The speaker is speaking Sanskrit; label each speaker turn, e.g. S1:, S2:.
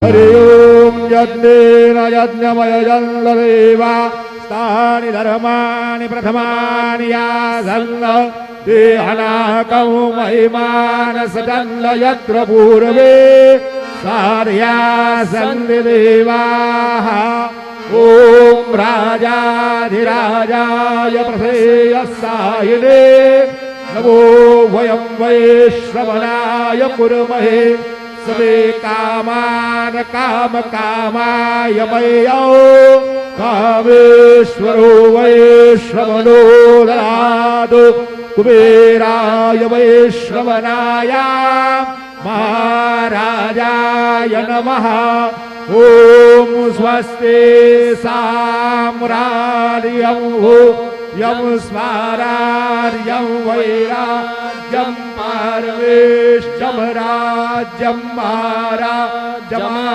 S1: हरि ओम यज्ञेन यज्ञमयजन्देवा तानि धर्माणि प्रथमानि यासन् देहनाकौ महिमानसजन्ल यत्र पूर्वे सार्यासन्ति देवाः ओम राजाधिराजाय प्रसेयस्सायिने नमो वयं वैश्रवणाय कुर्महे सवे कामान कामकामाय मय्यो कामेश्वरो वैश्रवणो ददातु कुबेराय वैश्रवणाय महाराजाय नमः ओम स्वस्ति साम्राज्यं यं स्वाराज्यं वैराज्यं पारमेष्ठं राज्यं महाराज्यम्